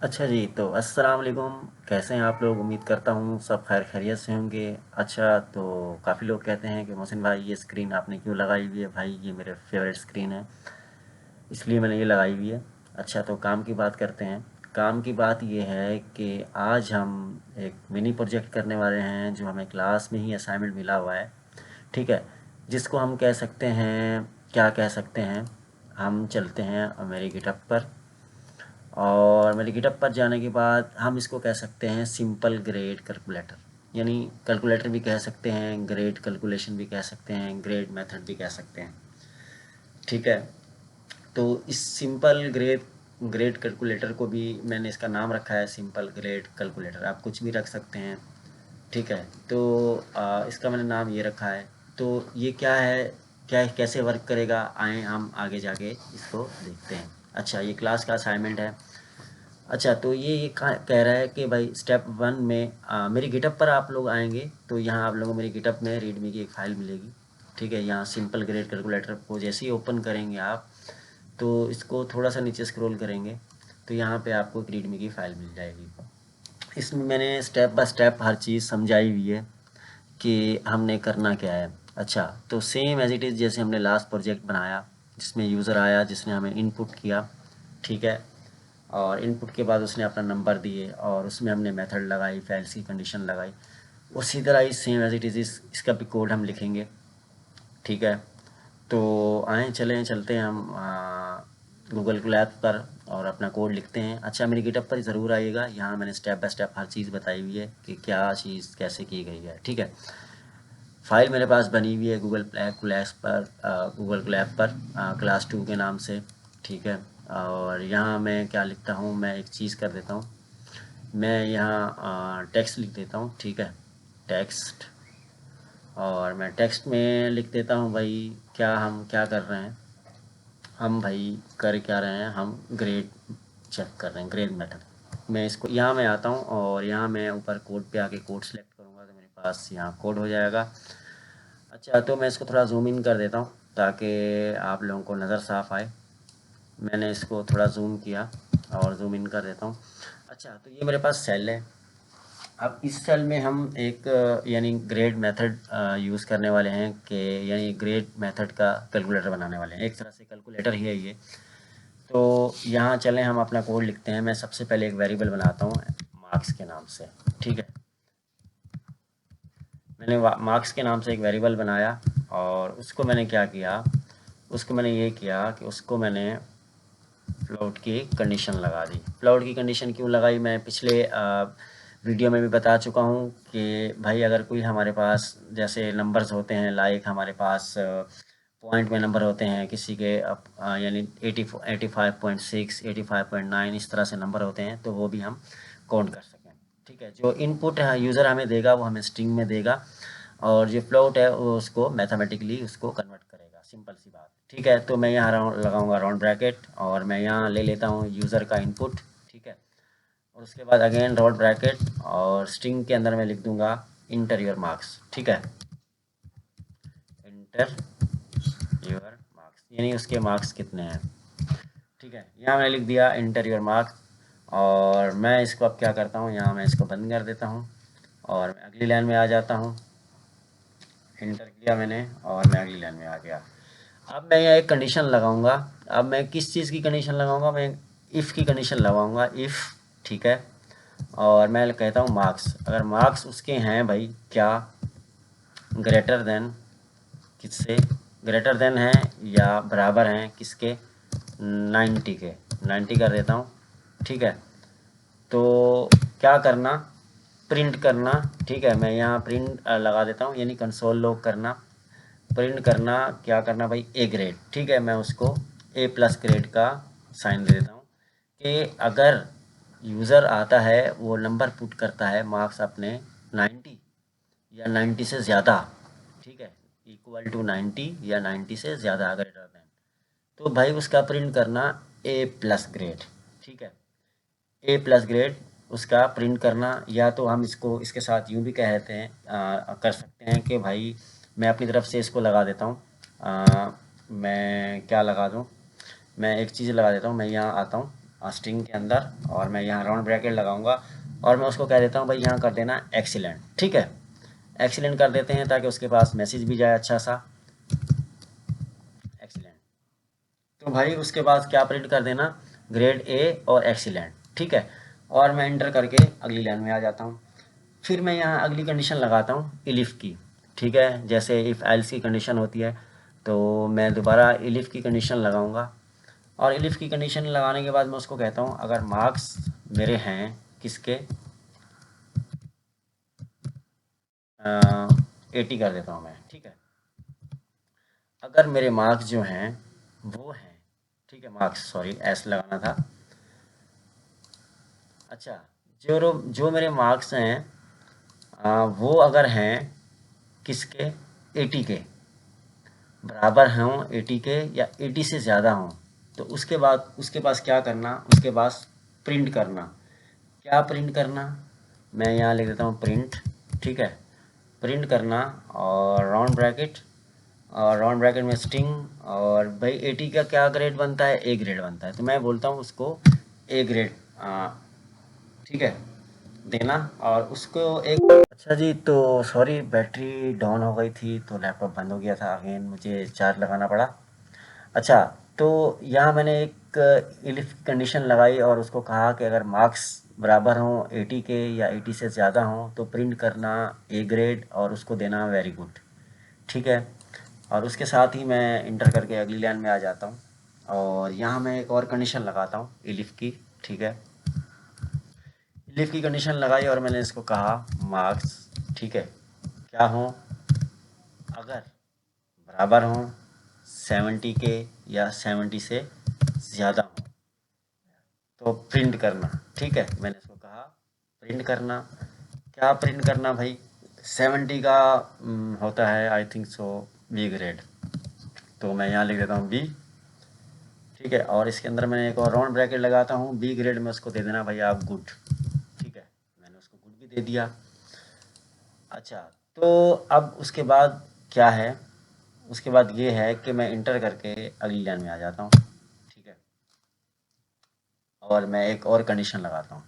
अच्छा जी, तो अस्सलाम वालेकुम। कैसे हैं आप लोग? उम्मीद करता हूँ सब खैर खैरियत से होंगे। अच्छा, तो काफ़ी लोग कहते हैं कि मोहसिन भाई ये स्क्रीन आपने क्यों लगाई हुई है? भाई ये मेरे फेवरेट स्क्रीन है, इसलिए मैंने ये लगाई हुई है। अच्छा, तो काम की बात करते हैं। काम की बात ये है कि आज हम एक मिनी प्रोजेक्ट करने वाले हैं जो हमें क्लास में ही असाइनमेंट मिला हुआ है। ठीक है, जिसको हम कह सकते हैं, क्या कह सकते हैं, हम चलते हैं मेरे गिटहब पर। और मेरे गिटहब पर जाने के बाद हम इसको कह सकते हैं सिंपल ग्रेड कैलकुलेटर। यानी कैलकुलेटर भी कह सकते हैं, ग्रेड कैलकुलेशन भी कह सकते हैं, ग्रेड मेथड भी कह सकते हैं। ठीक है, तो इस सिंपल ग्रेड ग्रेड कैलकुलेटर को भी मैंने इसका नाम रखा है सिंपल ग्रेड कैलकुलेटर। आप कुछ भी रख सकते हैं। ठीक है, तो इसका मैंने नाम ये रखा है। तो ये क्या है, क्या कैसे वर्क करेगा, आए हम आगे जाके इसको देखते हैं। अच्छा, ये क्लास का असाइनमेंट है। अच्छा, तो ये कह रहा है कि भाई स्टेप वन में मेरी गिटअप पर आप लोग आएंगे तो यहाँ आप लोगों को मेरी गिटअप में रीडमी की एक फ़ाइल मिलेगी। ठीक है, यहाँ सिंपल ग्रेड कैलकुलेटर को जैसे ही ओपन करेंगे आप, तो इसको थोड़ा सा नीचे स्क्रॉल करेंगे तो यहाँ पे आपको एक रीडमी की फ़ाइल मिल जाएगी। इसमें मैंने स्टेप बाय स्टेप हर चीज़ समझाई हुई है कि हमने करना क्या है। अच्छा, तो सेम एज इट इज़ जैसे हमने लास्ट प्रोजेक्ट बनाया जिसमें यूज़र आया, जिसने हमें इनपुट किया। ठीक है, और इनपुट के बाद उसने अपना नंबर दिए और उसमें हमने मेथड लगाई, फाइल्स की कंडीशन लगाई। उसी तरह ही सेम एज इट इज़ इसका भी कोड हम लिखेंगे। ठीक है, तो आएँ चलते हैं हम गूगल क्लैप पर और अपना कोड लिखते हैं। अच्छा, मेरी गिटअप पर ज़रूर आइएगा, यहाँ मैंने स्टेप बाय स्टेप हर चीज़ बताई हुई है कि क्या चीज़ कैसे की गई है। ठीक है, फाइल मेरे पास बनी हुई है गूगल क्लैप पर क्लास 2 के नाम से। ठीक है, और यहाँ मैं क्या लिखता हूँ, मैं एक चीज़ कर देता हूँ। मैं यहाँ टेक्स्ट लिख देता हूँ। ठीक है, टेक्स्ट। और मैं टेक्स्ट में लिख देता हूँ भाई, क्या हम क्या कर रहे हैं, हम भाई कर क्या रहे हैं, हम ग्रेड चेक कर रहे हैं, ग्रेड मेथड। मैं इसको यहाँ मैं आता हूँ और यहाँ मैं ऊपर कोड पे आके कोड सेलेक्ट करूँगा तो मेरे पास यहाँ कोड हो जाएगा। अच्छा, तो मैं इसको थोड़ा ज़ूम इन कर देता हूँ ताकि आप लोगों को नज़र साफ़ आए। मैंने इसको थोड़ा ज़ूम किया और ज़ूम इन कर देता हूँ। अच्छा, तो ये मेरे पास सेल है। अब इस सेल में हम एक यानी ग्रेड मेथड यूज़ करने वाले हैं कि यानी ग्रेड मेथड का कैलकुलेटर बनाने वाले हैं। एक तरह से कैलकुलेटर ही है ये। तो यहाँ चलें हम अपना कोड लिखते हैं। मैं सबसे पहले एक वेरिएबल बनाता हूँ मार्क्स के नाम से। ठीक है, मैंने मार्क्स के नाम से एक वेरिएबल बनाया और उसको मैंने क्या किया, उसको मैंने ये किया कि उसको मैंने फ्लोट की कंडीशन लगा दी। फ्लोट की कंडीशन क्यों लगाई, मैं पिछले वीडियो में भी बता चुका हूँ कि भाई अगर कोई हमारे पास जैसे नंबर्स होते हैं, लाइक हमारे पास पॉइंट में नंबर होते हैं किसी के यानी 85.6 85.9 इस तरह से नंबर होते हैं, तो वो भी हम काउंट कर सकें। ठीक है, जो इनपुट है यूज़र हमें देगा वो हमें स्ट्रिंग में देगा और जो फ्लोट है वो उसको मैथमेटिकली उसको कन्वर्ट करेगा। सिंपल सी बात। ठीक है, तो मैं यहाँ राउंड लगाऊंगा राउंड ब्रैकेट और मैं यहाँ ले लेता हूँ यूज़र का इनपुट। ठीक है, और उसके बाद अगेन राउंड ब्रैकेट और स्ट्रिंग के अंदर मैं लिख दूंगा इंटर योर मार्क्स। ठीक है, इंटर योर मार्क्स यानी उसके मार्क्स कितने हैं। ठीक है, यहाँ मैंने लिख दिया इंटर योर मार्क्स। और मैं इसको अब क्या करता हूँ, यहाँ मैं इसको बंद कर देता हूँ और मैं अगली लाइन में आ जाता हूँ। इंटर किया मैंने और मैं अगली लाइन में आ गया। अब मैं यहाँ एक कंडीशन लगाऊंगा। अब मैं किस चीज़ की कंडीशन लगाऊंगा, मैं इफ़ की कंडीशन लगाऊंगा, इफ़। ठीक है, और मैं कहता हूँ मार्क्स, अगर मार्क्स उसके हैं भाई क्या, ग्रेटर देन, किससे, ग्रेटर देन है या बराबर हैं किसके, 90 के, 90 कर देता हूँ। ठीक है, तो क्या करना, प्रिंट करना। ठीक है, मैं यहाँ प्रिंट लगा देता हूँ यानी कंसोल लॉग करना, प्रिंट करना, क्या करना भाई, ए ग्रेड। ठीक है, मैं उसको ए प्लस ग्रेड का साइन दे देता हूँ कि अगर यूज़र आता है वो नंबर पुट करता है मार्क्स अपने 90 या 90 से ज़्यादा। ठीक है, इक्वल टू 90 या 90 से ज़्यादा ग्रेटर देन, तो भाई उसका प्रिंट करना ए प्लस ग्रेड। ठीक है, ए प्लस ग्रेड उसका प्रिंट करना, या तो हम इसको इसके साथ यूँ भी कहते हैं कर सकते हैं कि भाई मैं अपनी तरफ से इसको लगा देता हूँ। मैं क्या लगा दूँ, मैं एक चीज़ लगा देता हूँ, मैं यहाँ आता हूँ स्ट्रिंग के अंदर, और मैं यहाँ राउंड ब्रैकेट लगाऊंगा और मैं उसको कह देता हूँ भाई यहाँ कर देना एक्सीलेंट। ठीक है, एक्सीलेंट कर देते हैं ताकि उसके पास मैसेज भी जाए अच्छा सा, एक्सीलेंट। तो भाई उसके बाद क्या प्रिंट कर देना, ग्रेड ए और एक्सीलेंट। ठीक है, और मैं इंटर करके अगली लाइन में आ जाता हूँ। फिर मैं यहाँ अगली कंडीशन लगाता हूँ इलिफ की। ठीक है, जैसे इफ़ एल्स की कंडीशन होती है, तो मैं दोबारा इलिफ की कंडीशन लगाऊंगा, और इलिफ की कंडीशन लगाने के बाद मैं उसको कहता हूँ अगर मार्क्स मेरे हैं किसके, 80 कर देता हूँ मैं। ठीक है, अगर मेरे मार्क्स जो हैं वो हैं, ठीक है, मार्क्स सॉरी एस लगाना था। अच्छा, जो मेरे मार्क्स हैं वो अगर हैं किसके, 80 के, बराबर हों 80 के या 80 से ज़्यादा हों, तो उसके बाद उसके पास क्या करना, उसके पास प्रिंट करना। क्या प्रिंट करना, मैं यहाँ लिख देता हूँ प्रिंट। ठीक है, प्रिंट करना, और राउंड ब्रैकेट, और राउंड ब्रैकेट में स्ट्रिंग, और भाई 80 का क्या ग्रेड बनता है, ए ग्रेड बनता है, तो मैं बोलता हूँ उसको ए ग्रेड, ठीक है, देना, और उसको एक। अच्छा जी, तो सॉरी बैटरी डाउन हो गई थी तो लैपटॉप बंद हो गया था, अगेन मुझे चार्ज लगाना पड़ा। अच्छा, तो यहाँ मैंने एक इलिफ कंडीशन लगाई और उसको कहा कि अगर मार्क्स बराबर हों 80 के या 80 से ज़्यादा हों तो प्रिंट करना ए ग्रेड और उसको देना वेरी गुड। ठीक है, और उसके साथ ही मैं इंटर करके अगली लाइन में आ जाता हूँ, और यहाँ मैं एक और कंडीशन लगाता हूँ इलिफ की। ठीक है, इलिफ की कंडीशन लगाई और मैंने इसको कहा मार्क्स, ठीक है, क्या हों, अगर बराबर हों 70 के या 70 से ज़्यादा हों तो प्रिंट करना। ठीक है, मैंने इसको कहा प्रिंट करना। क्या प्रिंट करना भाई, 70 का होता है I think so B grade, तो मैं यहाँ लिख देता हूँ बी। ठीक है, और इसके अंदर मैंने एक और राउंड ब्रैकेट लगाता हूँ, बी ग्रेड में उसको दे देना भाई आप गुड। ठीक है, मैंने उसको गुड भी दे दिया। अच्छा, तो अब उसके बाद क्या है, उसके बाद ये है कि मैं इंटर करके अगली लाइन में आ जाता हूँ। ठीक है, और मैं एक और कंडीशन लगाता हूँ।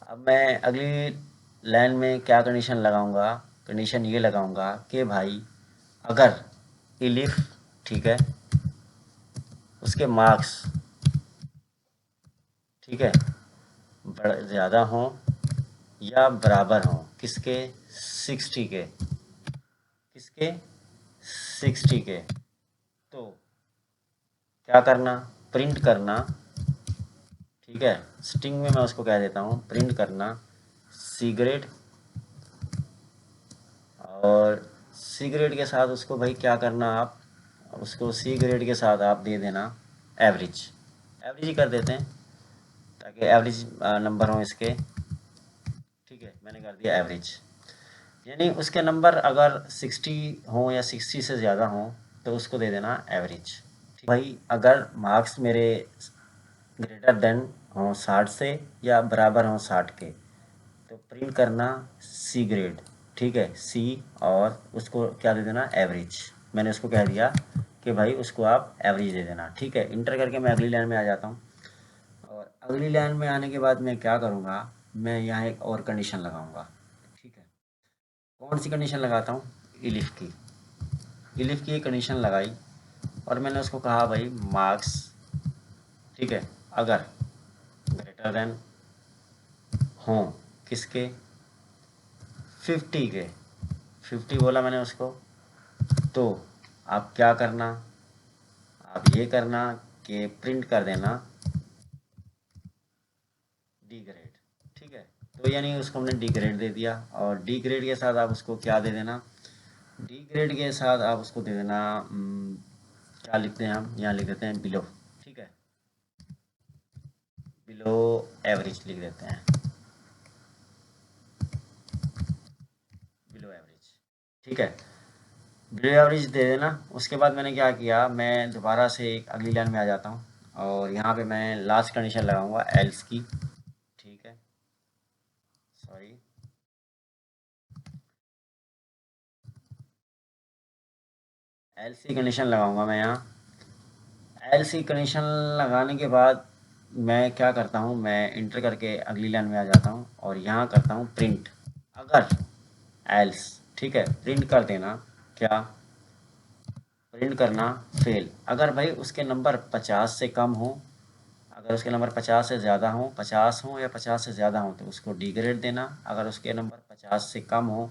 अब मैं अगली लाइन में क्या कंडीशन लगाऊंगा, कंडीशन ये लगाऊंगा कि भाई अगर इलिफ, ठीक है, उसके मार्क्स, ठीक है, बड़ा ज़्यादा हों या बराबर हों किसके, 60 के, किसके, 60 के, तो क्या करना, प्रिंट करना। ठीक है, स्ट्रिंग में मैं उसको कह देता हूँ प्रिंट करना सी ग्रेड, और सी ग्रेड के साथ उसको भाई क्या करना, आप उसको सी ग्रेड के साथ आप दे देना एवरेज, एवरेज ही कर देते हैं ताकि एवरेज नंबर हो इसके। ठीक है, मैंने कर दिया एवरेज, यानी उसके नंबर अगर 60 हों या 60 से ज़्यादा हों तो उसको दे देना एवरेज। भाई अगर मार्क्स मेरे ग्रेटर देन हों 60 से या बराबर हों 60 के, तो प्रिंट करना सी ग्रेड। ठीक है, सी, और उसको क्या दे देना एवरेज। मैंने उसको कह दिया कि भाई उसको आप एवरेज दे देना। ठीक है, इंटर करके मैं अगली लाइन में आ जाता हूँ, और अगली लाइन में आने के बाद मैं क्या करूँगा, मैं यहाँ एक और कंडीशन लगाऊँगा। ठीक है, कौन सी कंडीशन लगाता हूँ, इलिफ की। इलिफ की एक कंडीशन लगाई और मैंने उसको कहा भाई मार्क्स, ठीक है, अगर ग्रेटर देन हों किसके, 50 के, 50 बोला मैंने उसको, तो आप क्या करना, आप ये करना कि प्रिंट कर देना डी ग्रेड। ठीक है, तो यानी उसको हमने डी ग्रेड दे दिया, और डी ग्रेड के साथ आप उसको क्या दे देना, डी ग्रेड के साथ आप उसको दे देना क्या लिखते हैं हम, यहाँ लिख देते हैं बिलो। ठीक है, बिलो एवरेज लिख देते हैं, बिलो एवरेज। ठीक है, बिलो एवरेज दे देना। उसके बाद मैंने क्या किया, मैं दोबारा से एक अगली लाइन में आ जाता हूँ, और यहाँ पे मैं लास्ट कंडीशन लगाऊंगा एल्स की। ठीक है, सॉरी, एल सी कंडीशन लगाऊंगा मैं यहाँ। एल सी कंडीशन लगाने के बाद मैं क्या करता हूँ, मैं इंटर करके अगली लाइन में आ जाता हूँ और यहाँ करता हूँ प्रिंट अगर एल्स। ठीक है, प्रिंट कर देना क्या, प्रिंट करना फेल। अगर भाई उसके नंबर 50 से कम हो, अगर उसके नंबर 50 से ज़्यादा हो, 50 हो या 50 से ज़्यादा हो तो उसको डी ग्रेड देना। अगर उसके नंबर 50 से कम हो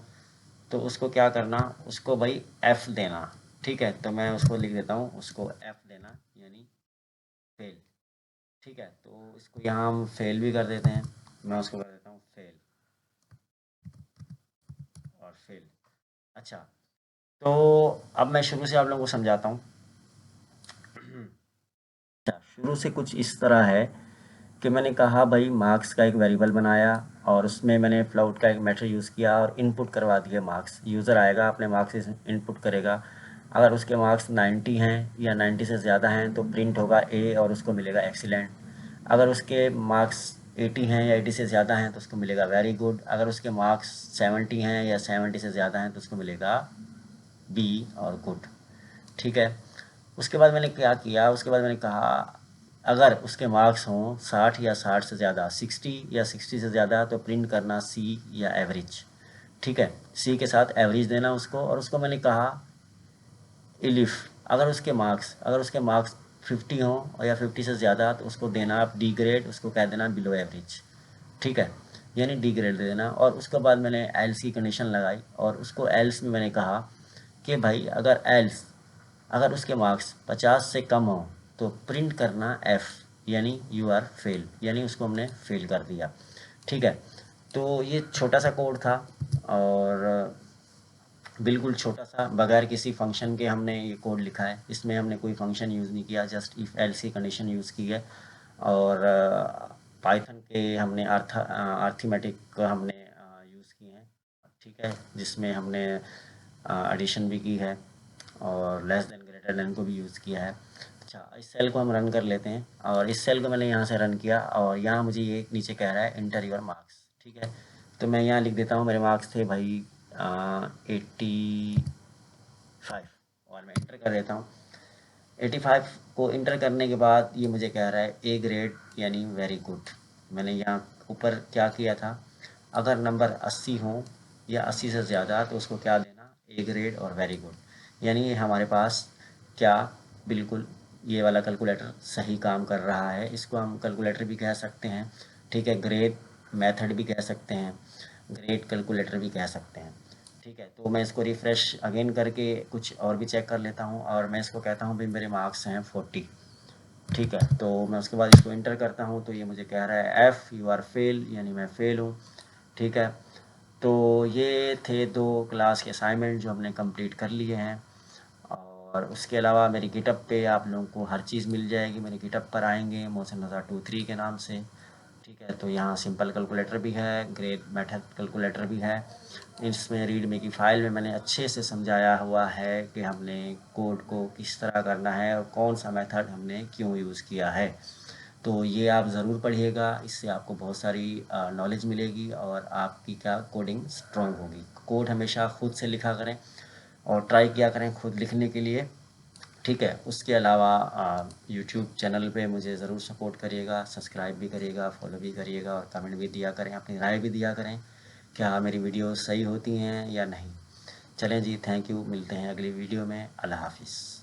तो उसको क्या करना, उसको भाई एफ देना। ठीक है, तो मैं उसको लिख देता हूँ, उसको एफ देना यानी फेल। ठीक है, तो इसको यहाँ हम फेल भी कर देते हैं, मैं उसको कर देता हूँ फेल और फेल। अच्छा, तो अब मैं शुरू से आप लोगों को समझाता हूँ। अच्छा, शुरू से कुछ इस तरह है कि मैंने कहा भाई मार्क्स का एक वेरिएबल बनाया और उसमें मैंने फ्लोट का एक मेथड यूज़ किया और इनपुट करवा दिया मार्क्स। यूज़र आएगा अपने मार्क्स इनपुट करेगा, अगर उसके मार्क्स 90 हैं या 90 से ज़्यादा हैं तो प्रिंट होगा ए और उसको मिलेगा एक्सीलेंट। अगर उसके मार्क्स 80 हैं या 80 से ज़्यादा हैं तो उसको मिलेगा वेरी गुड। अगर उसके मार्क्स 70 हैं या 70 से ज़्यादा हैं तो उसको मिलेगा बी और गुड। ठीक है, उसके बाद मैंने क्या किया, उसके बाद मैंने कहा अगर उसके मार्क्स हों 60 या 60 से ज़्यादा, 60 या 60 से ज़्यादा तो प्रिंट करना सी या एवरेज। ठीक है, सी के साथ एवरेज देना उसको। और उसको मैंने कहा इलिफ अगर उसके मार्क्स 50 हों और या 50 से ज़्यादा तो उसको देना आप डी ग्रेड, उसको कह देना बिलो एवरेज। ठीक है, यानी डी ग्रेड दे देना। और उसके बाद मैंने एल्स की कंडीशन लगाई और उसको एल्स में मैंने कहा कि भाई अगर उसके मार्क्स 50 से कम हो तो प्रिंट करना एफ यानी यू आर फेल, यानी उसको हमने फेल कर दिया। ठीक है, तो ये छोटा सा कोड था और बिल्कुल छोटा सा, बगैर किसी फंक्शन के हमने ये कोड लिखा है। इसमें हमने कोई फंक्शन यूज़ नहीं किया, जस्ट इफ़ एल्स की कंडीशन यूज़ की है। और पाइथन के हमने अर्थमेटिक हमने यूज़ किए हैं। ठीक है, जिसमें हमने एडिशन भी की है और लेस देन ग्रेटर देन को भी यूज़ किया है। अच्छा, इस सेल को हम रन कर लेते हैं और इस सेल को मैंने यहाँ से रन किया और यहाँ मुझे ये नीचे कह रहा है इंटर योर मार्क्स। ठीक है, तो मैं यहाँ लिख देता हूँ मेरे मार्क्स थे भाई 85 और मैं इंटर कर देता हूँ। 85 को इंटर करने के बाद ये मुझे कह रहा है ए ग्रेड यानी वेरी गुड। मैंने यहाँ ऊपर क्या किया था, अगर नंबर 80 हो या 80 से ज़्यादा तो उसको क्या देना, ए ग्रेड और वेरी गुड। यानी ये हमारे पास क्या, बिल्कुल ये वाला कैलकुलेटर सही काम कर रहा है। इसको हम कैलकुलेटर भी कह सकते हैं। ठीक है, ग्रेड मेथड भी कह सकते हैं, ग्रेड कैलकुलेटर भी कह सकते हैं। ठीक है, तो मैं इसको रिफ़्रेश अगेन करके कुछ और भी चेक कर लेता हूँ और मैं इसको कहता हूँ भाई मेरे मार्क्स हैं 40। ठीक है, तो मैं उसके बाद इसको इंटर करता हूँ तो ये मुझे कह रहा है एफ़ यू आर फेल, यानी मैं फ़ेल हूँ। ठीक है, तो ये थे 2 क्लास के असाइनमेंट जो हमने कंप्लीट कर लिए हैं। और उसके अलावा मेरी गिटअप पे आप लोगों को हर चीज़ मिल जाएगी। मेरे गिटअप पर आएंगे मोहसिन रज़ा 23 के नाम से। ठीक है, तो यहाँ सिंपल कैलकुलेटर भी है, ग्रेड मेथड कैलकुलेटर भी है। इसमें रीडमी की फ़ाइल में मैंने अच्छे से समझाया हुआ है कि हमने कोड को किस तरह करना है और कौन सा मेथड हमने क्यों यूज़ किया है। तो ये आप ज़रूर पढ़िएगा, इससे आपको बहुत सारी नॉलेज मिलेगी और आपकी क्या कोडिंग स्ट्रॉन्ग होगी। कोड हमेशा खुद से लिखा करें और ट्राई किया करें खुद लिखने के लिए। ठीक है, उसके अलावा यूट्यूब चैनल पे मुझे ज़रूर सपोर्ट करिएगा, सब्सक्राइब भी करिएगा, फॉलो भी करिएगा और कमेंट भी दिया करें, अपनी राय भी दिया करें क्या मेरी वीडियो सही होती हैं या नहीं। चलें जी, थैंक यू, मिलते हैं अगली वीडियो में। अल्लाह हाफिज़।